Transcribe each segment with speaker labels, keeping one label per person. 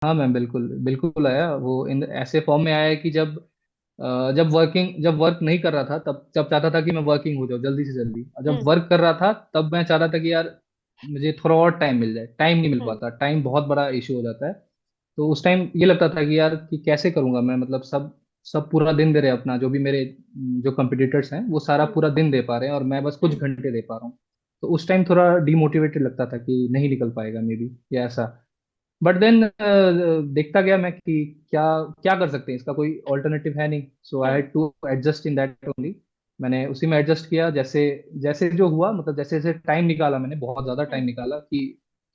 Speaker 1: हाँ मैम, बिल्कुल बिल्कुल आया। वो इन ऐसे फॉर्म में आया है कि जब वर्क नहीं कर रहा था तब जब चाहता था कि मैं वर्किंग हो जाऊँ जल्दी से जल्दी, और जब
Speaker 2: हम्म।
Speaker 1: वर्क कर रहा था तब मैं चाहता था कि यार मुझे थोड़ा और टाइम मिल जाए। टाइम नहीं मिल
Speaker 2: हम्म।
Speaker 1: पाता, टाइम बहुत बड़ा इशू हो जाता है। तो उस टाइम ये लगता था कि यार कि कैसे करूंगा मैं, मतलब सब सब पूरा दिन दे रहे हैं अपना, जो भी मेरे जो कंपटीटर्स हैं वो सारा
Speaker 2: हम्म।
Speaker 1: पूरा दिन दे पा रहे हैं और मैं बस कुछ
Speaker 2: हम्म।
Speaker 1: घंटे दे पा रहा हूँ। तो उस टाइम थोड़ा डिमोटिवेटेड लगता था कि नहीं निकल पाएगा मे बी, या ऐसा। बट देन देखता गया मैं कि क्या क्या कर सकते हैं, इसका कोई ऑल्टरनेटिव है नहीं। So I
Speaker 2: hmm.
Speaker 1: Had to adjust in that only. मैंने उसी में एडजस्ट किया, जैसे जैसे जो हुआ, मतलब जैसे जैसे टाइम निकाला, मैंने बहुत ज्यादा
Speaker 2: हम्म।
Speaker 1: टाइम निकाला कि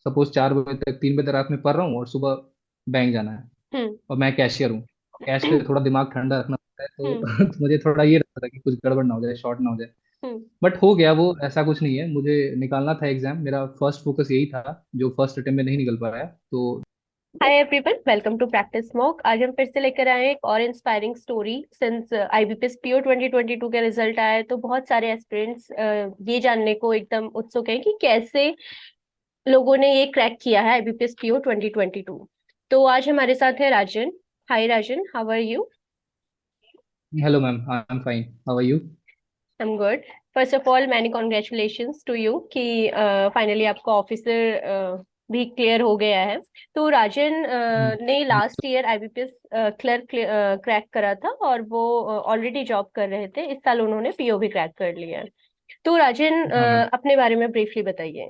Speaker 1: सपोज 4 बजे तक 3 बजे तक रात में पढ़ रहा हूँ और सुबह बैंक जाना है,
Speaker 2: हम्म।
Speaker 1: और मैं कैशियर हूँ। कैश पे थोड़ा दिमाग ठंडा रखना पड़ता है,
Speaker 2: हम्म।
Speaker 1: तो मुझे थोड़ा ये रहता था कि कुछ गड़बड़ ना हो जाए, शॉर्ट ना हो जाए।
Speaker 2: हम्म।
Speaker 1: बट हो गया वो, ऐसा कुछ नहीं है। मुझे निकालना था एग्जाम, मेरा फर्स्ट फोकस यही था, जो फर्स्ट अटेम्प्ट में नहीं निकल पाया। तो
Speaker 2: hi everyone, welcome to practice smoke. आज हम फिर से लेकर आए हैं एक और inspiring story. Since IBPS PO 2022 के रिजल्ट आए तो बहुत सारे एस्पिरेंट्स ये जानने को एकदम उत्सुक हैं कि कैसे लोगों ने ये क्रैक किया है आईबीपीएस पीओ 2022। तो आज हमारे साथ है Rajan. Hi Rajan, how are you?
Speaker 1: Hello ma'am, I am fine, how are you?
Speaker 2: I am good. First of all many congratulations to you कि फाइनली आपका ऑफिसर भी क्लियर हो गया है। तो राजन ने last year IBPS clerk crack करा था और वो ऑलरेडी जॉब कर रहे थे। इस साल उन्होंने पीओ भी क्रैक कर लिया है। तो राजन,
Speaker 1: हाँ मैम।
Speaker 2: अपने बारे में ब्रीफली बताइए।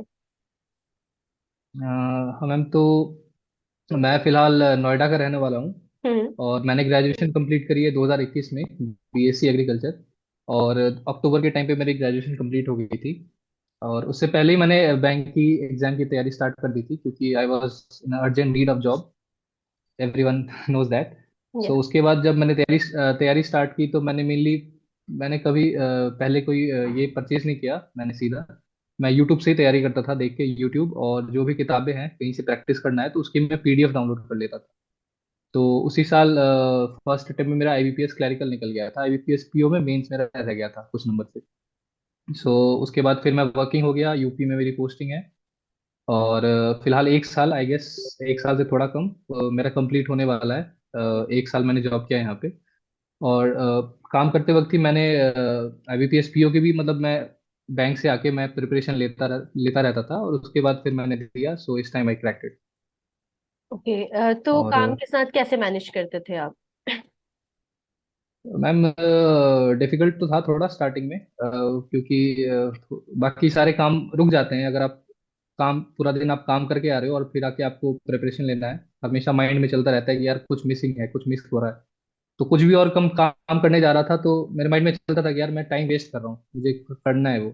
Speaker 1: हाँ मैम, तो मैं फिलहाल नोएडा का रहने वाला हूँ।
Speaker 2: हम्म।
Speaker 1: और मैंने ग्रेजुएशन कंप्लीट करी है 2021 में, बीएससी एग्रीकल्चर। और अक्टूबर के टाइम पे मेरी ग्रेजुएशन कंप्लीट हो गई थी। और उससे पहले ही मैंने बैंक की एग्जाम की तैयारी स्टार्ट कर दी थी, क्योंकि I was in urgent need of job. Everyone knows that.
Speaker 2: Yeah.
Speaker 1: So उसके बाद जब मैंने तैयारी स्टार्ट की, तो मैंने कभी पहले कोई ये परचेज नहीं किया। मैंने सीधा मैं यूट्यूब से ही तैयारी करता था, देख के यूट्यूब, और जो भी किताबें हैं कहीं से प्रैक्टिस करना है तो उसकी मैं पीडीएफ डाउनलोड कर लेता था। तो उसी साल फर्स्ट अटेम्प्ट में मेरा आईबीपीएस क्लरिकल निकल गया था। आईबीपीएस पीओ में मेंस मेरा रह गया था कुछ नंबर से। सो उसके बाद फिर मैं वर्किंग हो गया, यूपी में मेरी पोस्टिंग है। और फिलहाल 1 साल, आई गेस 1 साल से थोड़ा कम मेरा कंप्लीट होने वाला है। 1 साल मैंने जॉब किया है यहाँ पे। और काम करते वक्त ही मैंने आईबीपीएस पीओ की भी, मतलब मैं बैंक से आके मैं प्रिपरेशन लेता रहता था, और उसके बाद फिर मैंने दिया। सो इस time I cracked it.
Speaker 2: Okay, तो
Speaker 1: और
Speaker 2: काम के साथ कैसे मैनेज करते थे आप?
Speaker 1: मैम, डिफिकल्ट तो था थोड़ा स्टार्टिंग में, क्योंकि बाकी सारे काम रुक जाते हैं। अगर आप काम पूरा दिन आप काम करके आ रहे हो और फिर आके आपको प्रिपरेशन लेना है, हमेशा माइंड में चलता रहता है कि यार कुछ मिसिंग है, कुछ मिस हो रहा है। तो कुछ भी और कम काम करने जा रहा था तो मेरे माइंड में चलता था कि यार मैं टाइम वेस्ट कर रहा हूँ, मुझे करना है वो।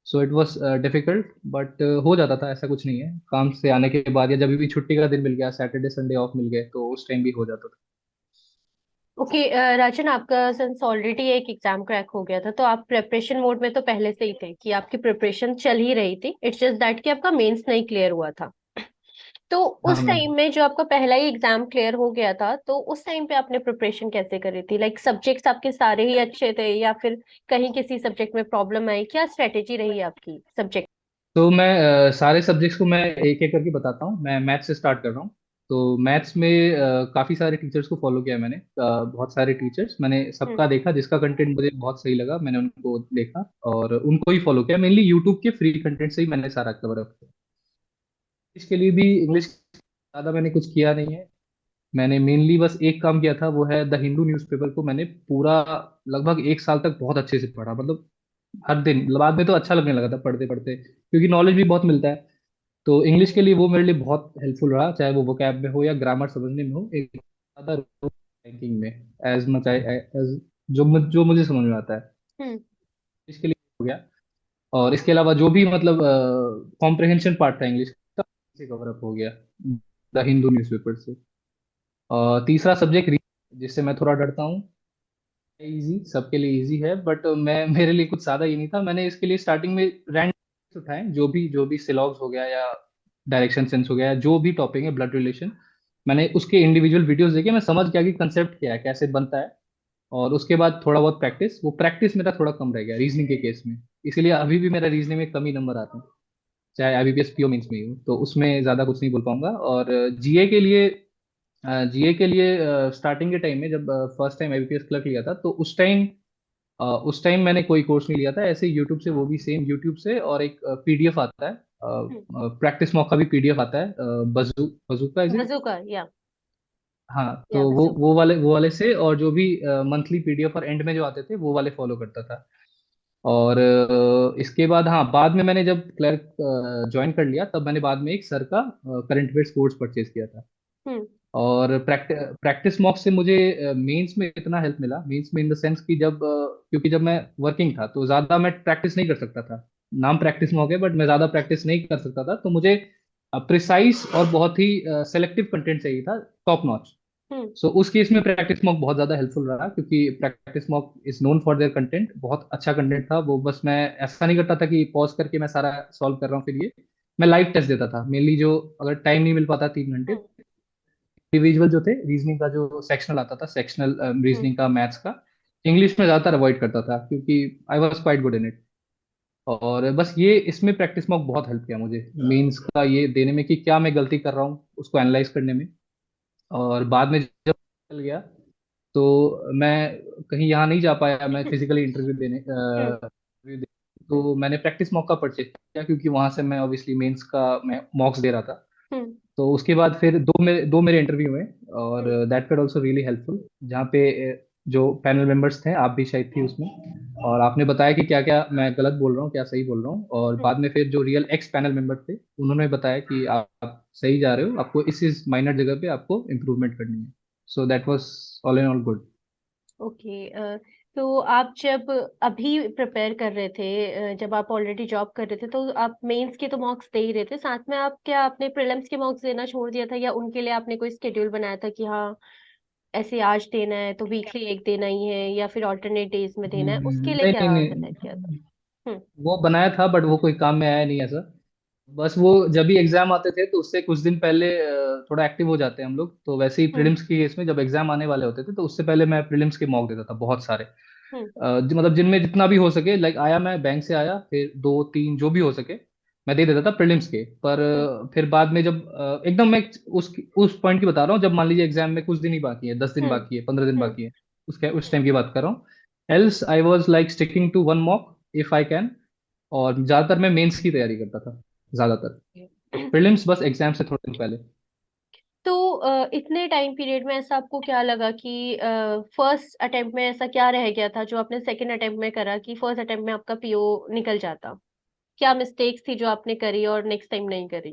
Speaker 1: So it was difficult, but हो जाता था। ऐसा कुछ नहीं है, काम से आने के बाद या जब भी छुट्टी का दिन मिल गया, सैटरडे संडे ऑफ मिल गए, तो उस टाइम भी हो जाता था।
Speaker 2: ओके, राजन, आपका सिंस ऑलरेडी एक एग्जाम क्रैक हो गया था तो आप प्रिपरेशन मोड में तो पहले से ही थे कि आपकी प्रिपरेशन चल ही रही थी। इट्स जस्ट दैट कि आपका मेंस नहीं क्लियर हुआ था। तो
Speaker 1: हाँ
Speaker 2: उस
Speaker 1: मैम।
Speaker 2: टाइम में जो आपका पहला ही एग्जाम क्लियर हो गया था तो उस टाइम पे आपने प्रिपरेशन कैसे करी थी? लाइक सब्जेक्ट्स आपके सारे ही अच्छे थे या फिर कहीं किसी सब्जेक्ट में प्रॉब्लम आई? क्या स्ट्रेटेजी रही आपकी सब्जेक्ट?
Speaker 1: तो मैं सारे सब्जेक्ट्स को मैं एक एक करके बताता हूँ। मैं मैथ्स से स्टार्ट कर रहा हूँ। तो मैथ्स में काफ़ी सारे टीचर्स को फॉलो किया मैंने। बहुत सारे टीचर्स मैंने
Speaker 2: हम्म।
Speaker 1: सबका देखा, जिसका कंटेंट मुझे बहुत सही लगा मैंने उनको देखा और उनको ही फॉलो किया। मेनली यूट्यूब के फ्री कंटेंट से ही मैंने सारा कवर अप किया। इसके लिए भी इंग्लिश ज़्यादा मैंने कुछ किया नहीं है। मैंने मेनली बस एक काम किया था, वो है द हिंदू न्यूज़पेपर को मैंने पूरा लगभग 1 साल तक बहुत अच्छे से पढ़ा। मतलब हर दिन, बाद में तो अच्छा लगने लगा था पढ़ते पढ़ते, क्योंकि नॉलेज भी बहुत मिलता है। तो इंग्लिश के लिए वो मेरे लिए बहुत हेल्पफुल रहा, चाहे वो वोकैब में हो या ग्रामर समझने में हो। एक ज्यादा रैंकिंग में, एज मच एज जो मुझे समझ में आता है,
Speaker 2: हम्म।
Speaker 1: इसके लिए हो गया। और इसके अलावा जो भी मतलब कॉम्प्रिहेंशन पार्ट था इंग्लिश का, से कवर अप हो गया द हिंदू न्यूज़पेपर से। और तीसरा सब्जेक्ट, जिससे मैं थोड़ा डरता हूँ। इजी, सबके लिए इजी है, बट मैं मेरे लिए कुछ ज्यादा ही नहीं था। मैंने इसके लिए स्टार्टिंग में रैंक उठाए, जो भी सिलॉग्स हो गया या डायरेक्शन सेंस हो गया, जो भी टॉपिक है ब्लड रिलेशन, मैंने उसके इंडिविजुअल वीडियोस देखे, मैं समझ गया कि कंसेप्ट क्या है, कैसे बनता है। और उसके बाद थोड़ा बहुत प्रैक्टिस, वो प्रैक्टिस मेरा थोड़ा कम रह गया रीजनिंग के केस में। इसीलिए अभी भी मेरा रीजनिंग में कम ही नंबर आते हैं, चाहे आईबीपीएस पीओ मेंस में ही हो। तो उसमें ज्यादा कुछ नहीं बोल पाऊंगा। और जीए के लिए जीए के लिए स्टार्टिंग के टाइम में जब फर्स्ट टाइम आईबीपीएस क्लर्क लिया था, तो उस टाइम मैंने कोई कोर्स नहीं लिया था, ऐसे यूट्यूब से, वो भी सेम यूट्यूब से, और एक पीडीएफ आता है,
Speaker 2: हम्म।
Speaker 1: प्रैक्टिस मॉक का भी पीडीएफ आता है, बजूका इज इट।
Speaker 2: बजूका, या
Speaker 1: हाँ, तो
Speaker 2: या बजूका।
Speaker 1: वो वाले से, और जो भी मंथली पीडीएफ और एंड में जो आते थे वो वाले फॉलो करता था। और इसके बाद, हाँ, बाद में मैंने जब क्लर्क ज्वाइन कर लिया, तब मैंने बाद में एक सर का करंट अफेयर्स कोर्स परचेज किया था।
Speaker 2: हम्म।
Speaker 1: और प्रैक्टिस मॉक से मुझे मेंस में इतना हेल्प मिला, मेंस में इन द सेंस कि क्योंकि जब मैं वर्किंग था तो ज़्यादा मैं प्रैक्टिस नहीं कर सकता था। नाम प्रैक्टिस मॉक है, बट मैं ज़्यादा प्रैक्टिस नहीं कर सकता था, तो मुझे प्रिसाइज और बहुत ही सेलेक्टिव कंटेंट चाहिए था, टॉप नॉच।
Speaker 2: हम्म।
Speaker 1: सो उस केस में प्रैक्टिस मॉक बहुत ज़्यादा हेल्पफुल रहा, क्योंकि practice mock is known for their content, बहुत अच्छा कंटेंट था वो। बस मैं ऐसा नहीं करता था कि पॉज करके मैं सारा सॉल्व कर रहा हूँ, फिर ये मैं लाइव टेस्ट देता था मेनली, जो अगर टाइम नहीं मिल पाता 3 घंटे,
Speaker 2: हम्म।
Speaker 1: इंडिविजुअल जो थे, रीजनिंग का जो सेक्शनल आता था, सेक्शनल
Speaker 2: हम्म।
Speaker 1: रीजनिंग का, मैथ्स का, इंग्लिश में ज्यादातर अवॉइड करता था, क्योंकि I was quite good in it. और बस ये इसमें प्रैक्टिस में बहुत हेल्प किया मुझे मेंस का ये देने में, कि क्या मैं गलती कर रहा हूँ उसको एनालाइज करने में। और बाद में जब चल गया, तो मैं कहीं यहाँ नहीं जा पाया, मैं फिजिकली इंटरव्यू देने
Speaker 2: हम्म।
Speaker 1: तो मैंने प्रैक्टिस मॉक का परचेज किया, क्योंकि वहां से मैं ऑब्वियसली मेंस का मैं मॉक्स दे रहा था।
Speaker 2: हम्म।
Speaker 1: तो उसके बाद फिर दो मेरे इंटरव्यू हुए, और
Speaker 2: hmm.
Speaker 1: That were also really helpful, जहाँ पे जो पैनल मेंबर्स थे, आप भी शायद थी उसमें, और आपने बताया कि क्या क्या मैं गलत बोल रहा हूँ, क्या सही बोल रहा हूँ। और
Speaker 2: हम्म।
Speaker 1: बाद में फिर जो रियल एक्स पैनल मेंबर थे, उन्होंने बताया कि आप सही जा रहे हो, आपको इस माइनर जगह पे आपको इम्प्रूवमेंट करनी है। So that was all in all good.
Speaker 2: Okay. तो आप जब अभी प्रिपेयर कर रहे थे, जब आप ऑलरेडी जॉब कर रहे थे, तो आप मेंस के तो मॉक्स दे ही रहे थे, साथ में आप क्या आपने प्रीलिम्स के मॉक्स देना छोड़ दिया था, या उनके लिए आपने कोई स्केड्यूल बनाया था कि हाँ ऐसे आज देना है तो वीकली एक देना ही है, या फिर ऑल्टरनेट डेज में देना है, उसके लिए
Speaker 1: नहीं,
Speaker 2: क्या
Speaker 1: नहीं,
Speaker 2: डिसाइड किया था?
Speaker 1: नहीं,
Speaker 2: हम्म।
Speaker 1: वो बनाया था, बट वो कोई काम में आया नहीं ऐसा। बस वो जब भी एग्जाम आते थे तो उससे कुछ दिन पहले थोड़ा एक्टिव हो जाते हैं हम लोग, तो वैसे ही
Speaker 2: हम्म।
Speaker 1: प्रीलिम्स के केस में जब एग्जाम आने वाले होते थे, तो उससे पहले मैं प्रीलिम्स के मॉक देता था बहुत सारे।
Speaker 2: हम्म।
Speaker 1: मतलब जिनमें जितना भी हो सके, लाइक आया, मैं बैंक से आया, फिर दो तीन जो भी हो सके मैं दे देता था प्रीलिम्स के। पर
Speaker 2: हम्म।
Speaker 1: फिर बाद में जब एकदम मैं उस पॉइंट की बता रहा हूँ, जब मान लीजिए एग्जाम में कुछ दिन ही बाकी है, 10 दिन
Speaker 2: हम्म।
Speaker 1: बाकी है, 15 दिन
Speaker 2: हम्म।
Speaker 1: बाकी है, उस टाइम की बात कर रहा हूँ। Else I was like sticking to one mock if I can. और ज्यादातर मैं मेंस की तैयारी करता था, ज्यादातर। प्रीलिम्स बस एग्जाम से थोड़े दिन पहले।
Speaker 2: तो इतने टाइम पीरियड में ऐसा आपको क्या लगा कि फर्स्ट अटेम्प्ट में ऐसा क्या रह गया था जो आपने सेकंड अटेम्प्ट में करा कि फर्स्ट अटेम्प्ट में आपका पीओ निकल जाता? क्या मिस्टेक्स थी जो आपने करी और नेक्स्ट टाइम नहीं करी?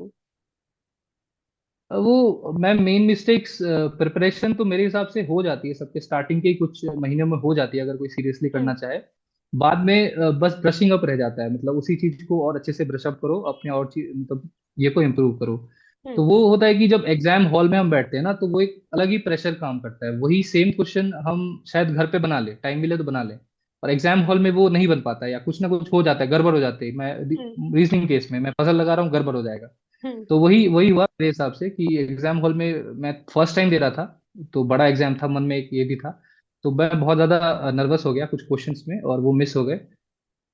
Speaker 1: वो मैं मेन मिस्टेक्स, प्रिपरेशन तो मेरे हिसाब से हो जाती है सबके, स्टार्टिंग के ही कुछ महीनों में हो जाती है अगर कोई सीरियसली
Speaker 2: हम्म।
Speaker 1: करना चाहे। बाद में बस ब्रशिंग अप रह जाता है, मतलब उसी चीज को और अच्छे से ब्रश अप करो, अपने और चीज, मतलब ये को इम्प्रूव करो।
Speaker 2: हम्म।
Speaker 1: तो वो होता है कि जब एग्जाम हॉल में हम बैठते हैं ना, तो वो एक अलग ही प्रेशर काम करता है, वही सेम क्वेश्चन हम शायद घर पे बना ले, टाइम मिले तो बना ले, और एग्जाम हॉल में वो नहीं बन पाता है, या कुछ ना कुछ हो जाता है, गड़बड़ हो जाती है। मैं
Speaker 2: हम्म।
Speaker 1: रीजनिंग केस में मैं पजल लगा रहा हूँ, गड़बड़ हो जाएगा।
Speaker 2: हम्म।
Speaker 1: तो वही वही हुआ मेरे हिसाब से, कि एग्जाम हॉल में मैं फर्स्ट टाइम दे रहा था, तो बड़ा एग्जाम था, मन में एक ये भी था, तो मैं बहुत ज्यादा नर्वस हो गया कुछ क्वेश्चंस में, और वो मिस हो गए।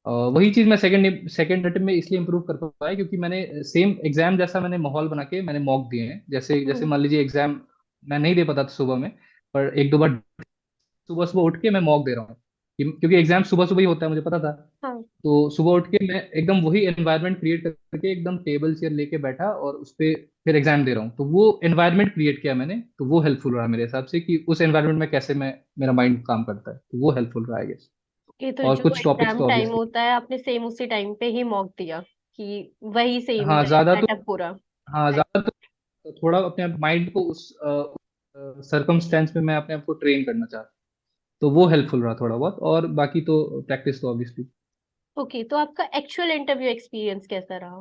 Speaker 1: वही चीज मैं सेकंड सेकंड अटेम्प्ट में इसलिए इंप्रूव कर पाया, क्योंकि मैंने सेम एग्जाम जैसा मैंने माहौल बना के मैंने मॉक दिए हैं, जैसे जैसे
Speaker 2: हम्म।
Speaker 1: मान लीजिए एग्जाम मैं नहीं दे पाता था सुबह में, पर एक दो बार सुबह सुबह उठ के मैं मॉक दे रहा हूँ, क्योंकि एग्जाम सुबह सुबह ही होता है, मुझे पता था।
Speaker 2: हाँ।
Speaker 1: तो सुबह उठ के मैं एकदम वही एनवायरनमेंट क्रिएट करके एकदम टेबल चेयर लेके बैठा, और उस पे फिर एग्जाम दे रहा हूँ, तो वो एनवायरनमेंट क्रिएट किया मैंने, तो वो हेल्पफुल रहा मेरे हिसाब से, कि उस एनवायरनमेंट में कैसे मैं मेरा माइंड काम करता है, तो वो हेल्पफुल रहा, आई गेस।
Speaker 2: ये तो
Speaker 1: और
Speaker 2: जो
Speaker 1: कुछ टॉपिक्स
Speaker 2: एग्जाम
Speaker 1: तो
Speaker 2: टाइम
Speaker 1: ऑब्वियसली।
Speaker 2: होता है आपने सेम उसी टाइम पे ही मॉक दिया कि वही सेम
Speaker 1: हाँ
Speaker 2: रहे
Speaker 1: ज्यादा तो
Speaker 2: सेटअप पूरा?
Speaker 1: हाँ, ज्यादा तो थोड़ा अपने माइंड को उस सर्कमस्टेंस में मैं अपने आप को ट्रेन करना चाहता, तो वो हेल्पफुल रहा थोड़ा बहुत, और बाकी तो प्रैक्टिस तो ऑब्वियसली।
Speaker 2: ओके, तो आपका एक्चुअल इंटरव्यू एक्सपीरियंस कैसा रहा?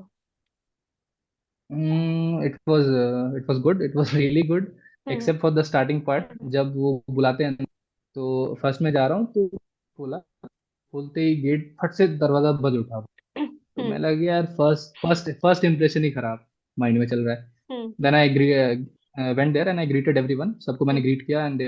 Speaker 1: It was good, it was really good,
Speaker 2: hmm.
Speaker 1: Except for the starting part, जब वो बुलाते हैं। तो फर्स्ट में जा रहा हूँ, तो खोला, खोलते ही गेट फट से दरवाजा बज उठा, तो मैं
Speaker 2: हम्म।
Speaker 1: लगा यार, फर्स्ट फर्स्ट फर्स्ट इंप्रेशन ही खराब माइंड में चल रहा है।
Speaker 2: Hmm.
Speaker 1: Then I went there and I greeted everyone, सबको मैंने
Speaker 2: हम्म।
Speaker 1: ग्रीट किया, and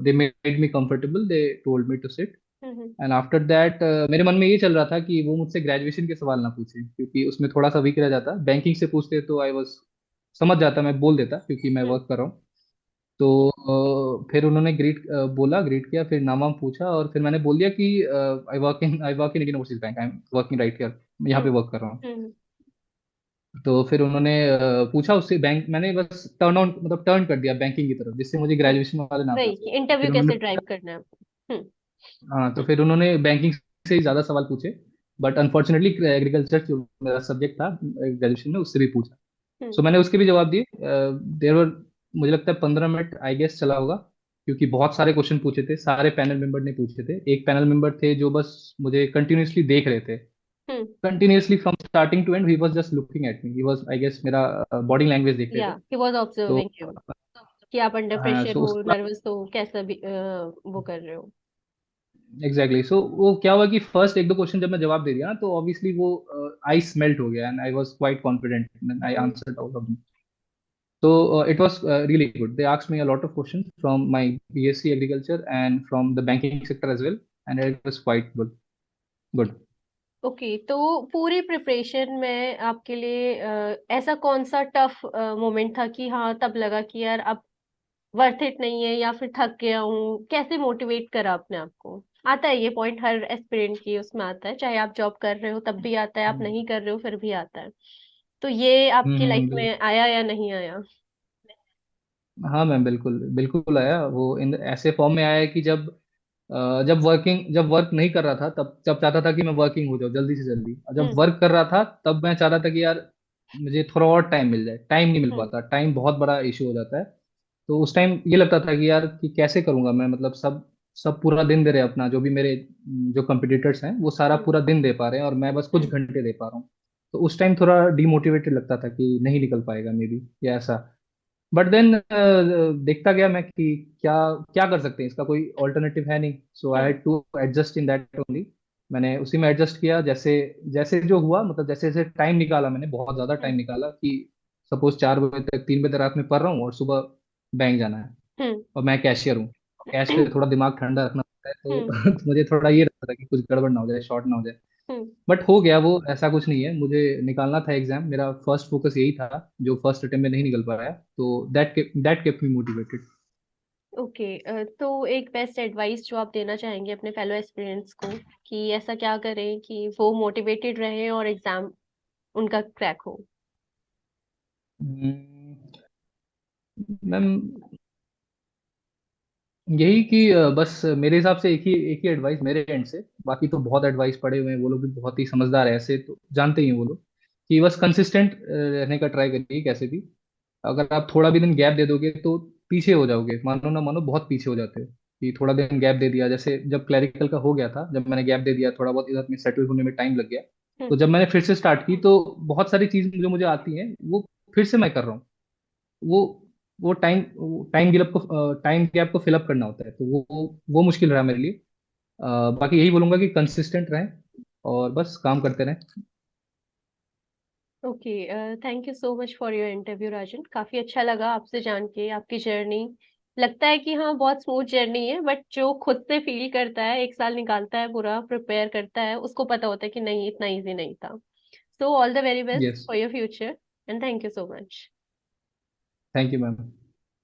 Speaker 1: they made me comfortable, they told me to sit।
Speaker 2: Hmm.
Speaker 1: And after that मेरे मन में ये चल रहा था कि वो मुझसे ग्रेजुएशन के सवाल ना पूछे, क्योंकि उसमें थोड़ा सा वीक रह जाता, बैंकिंग से पूछते तो आई वाज समझ जाता, मैं बोल देता, क्योंकि मैं
Speaker 2: हम्म।
Speaker 1: वर्क कर रहा हूँ। तो फिर उन्होंने बोला, ग्रीट किया, फिर नाम वाम पूछा, और फिर मैंने बोल दिया कि I work in Indian overseas bank, I am working right here, यहाँ पे
Speaker 2: हम्म।
Speaker 1: वर्क कर रहा हूँ।
Speaker 2: हम्म।
Speaker 1: तो फिर उन्होंने पूछा उससे बैंक, मैंने बस टर्न कर दिया बैंकिंग की तरफ, जिससे मुझे
Speaker 2: हम्म।
Speaker 1: ग्रेजुएशन वाले ना
Speaker 2: वही
Speaker 1: पूछे।
Speaker 2: इंटरव्यू
Speaker 1: फिर
Speaker 2: कैसे
Speaker 1: उन्होंने
Speaker 2: ड्राइव करना है आपको।
Speaker 1: हाँ, तो फिर उन्होंने बैंकिंग से ही ज्यादा सवाल पूछे, बट अनफॉर्चुनेटली एग्रीकल्चर जो मेरा सब्जेक्ट था ग्रेजुएशन में, उससे भी पूछा।
Speaker 2: हम्म।
Speaker 1: सो मैंने उसके भी जवाब दिए। देर वर मुझे लगता है 15 मिनट आई गेस चला होगा, क्योंकि बहुत सारे क्वेश्चन पूछे थे, सारे पैनल मेंबर ने पूछे थे। एक पैनल मेंबर थे जो बस मुझे कंटिन्यूअसली देख रहे थे,
Speaker 2: hmm.
Speaker 1: Continuously from starting to end, he was just looking at me, he was I guess मेरा बॉडी लैंग्वेज देख रहे
Speaker 2: या
Speaker 1: थे।
Speaker 2: ही वाज
Speaker 1: तो
Speaker 2: ऑब्जर्विंग यू कि आप अंडर
Speaker 1: हाँ,
Speaker 2: प्रेशर
Speaker 1: सो
Speaker 2: हो,
Speaker 1: उसके बाद
Speaker 2: नर्वस हो, कैसा भी वो कर रहे हो।
Speaker 1: एग्जैक्टली, सो वो क्या हुआ कि फर्स्ट एक दो क्वेश्चन जब मैं जवाब दे दिया ना, तो ऑब्वियसली वो आइस मेल्ट हो गया, and I was quite confident and I
Speaker 2: hmm.
Speaker 1: Answered all of them. So it was really good. They asked me a lot of questions from my BSc agriculture and from the banking sector as well, and it was quite good. Good.
Speaker 2: Okay, तो पूरी preparation में आपके लिए ऐसा कौन सा tough moment था कि हाँ तब लगा कि यार अब वर्थ इट नहीं है, या फिर थक गया हूँ, कैसे मोटिवेट करा अपने आप को। आता है ये पॉइंट हर एस्पिरेंट की उसमें आता है, चाहे आप जॉब कर रहे हो तब भी आता है, आप
Speaker 1: हम्म
Speaker 2: नहीं कर रहे हो फिर भी आता है। तो ये आपकी लाइफ
Speaker 1: बिल्कुल।
Speaker 2: में आया या नहीं आया।
Speaker 1: हाँ मैम, बिल्कुल बिल्कुल आया। वो इन ऐसे फॉर्म में आया है कि जब वर्क नहीं कर रहा था, तब जब चाहता था कि मैं वर्किंग हो जाऊँ जल्दी से जल्दी, और जब
Speaker 2: हम्म।
Speaker 1: वर्क कर रहा था तब मैं चाहता था कि यार मुझे थोड़ा और टाइम मिल जाए। टाइम नहीं मिल
Speaker 2: हम्म।
Speaker 1: पाता, टाइम बहुत बड़ा इशू हो जाता है। तो उस टाइम ये लगता था कि यार कि कैसे करूंगा मैं, मतलब सब सब पूरा दिन दे रहे हैं अपना, जो भी मेरे जो कंपटीटर्स हैं वो सारा
Speaker 2: हम्म।
Speaker 1: पूरा दिन दे पा रहे हैं, और मैं बस कुछ
Speaker 2: हम्म।
Speaker 1: घंटे दे पा रहा हूँ। तो उस टाइम थोड़ा डिमोटिवेटेड लगता था कि नहीं निकल पाएगा मे बी, या ऐसा। बट देन देखता गया मैं कि क्या क्या कर सकते हैं, इसका कोई ऑल्टरनेटिव है नहीं, so I
Speaker 2: hmm.
Speaker 1: Had to adjust in that only. मैंने उसी में एडजस्ट किया, जैसे जैसे जो हुआ, मतलब जैसे जैसे टाइम निकाला, मैंने बहुत ज्यादा
Speaker 2: हम्म।
Speaker 1: टाइम निकाला कि सपोज 4 बजे तक, 3 बजे तक रात में पढ़ रहा हूँ, और सुबह बैंक जाना है,
Speaker 2: हम्म।
Speaker 1: और मैं कैशियर हूँ। कैश पे थोड़ा दिमाग ठंडा रखना पड़ता है, तो
Speaker 2: हम्म।
Speaker 1: तो मुझे थोड़ा ये रहता था कि कुछ गड़बड़ ना हो जाए, शॉर्ट ना हो जाए।
Speaker 2: हम्म।
Speaker 1: बट हो गया वो, ऐसा कुछ नहीं है। मुझे निकालना था एग्जाम, मेरा फर्स्ट फोकस यही था, जो फर्स्ट अटेम्प्ट में नहीं निकल पाया, तो that kept me motivated.
Speaker 2: Okay, तो एक बेस्ट एडवाइस जो आप देना चाहेंगे अपने फेलो एस्पिरेंट्स को कि ऐसा क्या करें कि वो मोटिवेटेड रहे और एग्जाम उनका क्रैक हो।
Speaker 1: मैम, यही कि बस मेरे हिसाब से एक ही एडवाइस मेरे एंड से, बाकी तो बहुत एडवाइस पड़े हुए हैं, वो लोग भी बहुत ही समझदार है, ऐसे तो जानते ही हैं वो लोग, कि बस कंसिस्टेंट रहने का ट्राई करिए कैसे भी। अगर आप थोड़ा भी दिन गैप दे दोगे तो पीछे हो जाओगे, मानो ना मानो बहुत पीछे हो जाते हो। कि थोड़ा दिन गैप दे दिया, जैसे जब क्लैरिकल का हो गया था, जब मैंने गैप दे दिया, थोड़ा बहुत इधर में सेटल होने में टाइम लग गया।
Speaker 2: हम्म।
Speaker 1: तो जब मैंने फिर से स्टार्ट की, तो बहुत सारी चीजें जो मुझे आती हैं वो फिर से मैं कर रहा हूँ। वो वो टाइम गैप को फिलअप करना होता है, तो वो मुश्किल रहा मेरे लिए। बाकी यही बोलूंगा कि कंसिस्टेंट रहें, और बस काम करते रहें।
Speaker 2: Okay, thank you so much for your interview Rajan, काफी अच्छा लगा आपसे जान के आपकी जर्नी। लगता है कि हाँ बहुत स्मूथ जर्नी है, बट जो खुद से फील करता है, एक साल निकालता है पूरा प्रिपेयर करता है, उसको पता होता है कि नहीं इतना इजी नहीं था। So all the very best
Speaker 1: yes,
Speaker 2: for your future and thank you so much.
Speaker 1: Thank you ma'am.